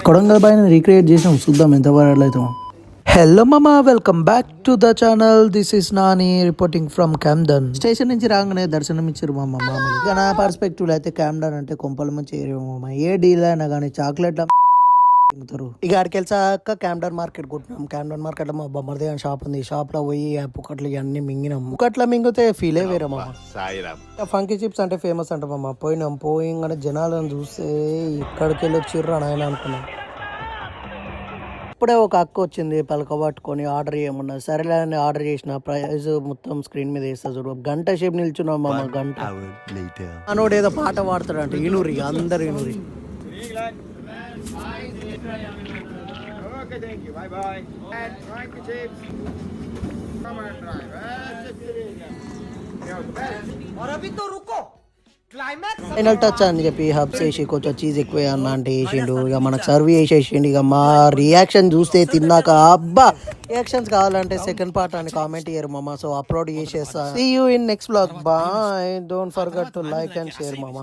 Kodangal బాయ్ని recreate చేసాం, చూద్దాం ఎంత వైరల్ అవుతాం. హలో మామా, welcome back to the channel. This is Nani reporting from Camden. Station నుంచి రాగానే దర్శనం ఇచ్చారు మా మామూలు. ఇక నా పర్స్పెక్టివ్ అయితే క్యామ్డన్ అంటే కొంపల మంచి ఏరియా మామ. ఏ డీల్ అయినా కానీ చాక్లెట్ ఇక ఆడికి వెళ్సాక క్యామ్డన్ మార్కెట్ కొట్టినాం. క్యామ్డన్ మార్కెట్ లో మా బొమ్మర్ది అని షాప్ ఉంది. షాప్ లో పోయి పుకట్లు ఇవన్నీ మింగినాం. పుకట్ల మింగితే ఫీలే వేరే మామ. ఫంకీ చిప్స్ అంటే ఫేమస్ అంట మామ. పోయింగానే జనాలను చూస్తే ఇక్కడికి వెళ్ళి వచ్చిర్రు అని ఆయన అనుకున్నాం. ఇప్పుడే ఒక అక్క వచ్చింది పలక పట్టుకొని ఆర్డర్ చేయమన్నా. సరేలే అని ఆర్డర్ చేసిన. ప్రైస్ మొత్తం స్క్రీన్ మీద వేస్తా చూడు. గంట సేపు నిల్చున్నాం మామ. గంట అనోడు ఏదో పాట పాడతాడు అంటే ఇనూరి, అందరు ఇనూరి. Okay, thank you. Bye bye. And thank you, chips. Come on, drive. और अभी तो रुको. ఫైనల్ టచ్ అని చెప్పి హబ్స్ వేసి కొంచెం చీజ్ ఎక్కువ అన్న అంటే వేసిండు. ఇక మనకు సర్వ్ చేసేసిండు. ఇక మా రియాక్షన్ చూస్తే తిన్నాక అబ్బా రియాక్షన్స్ కావాలంటే సెకండ్ పార్ట్ అని కామెంట్ చేయరు మామ. సో అప్లోడ్ చేసేస్తా. See you in next blog. Bye. Don't forget to like and share మామ.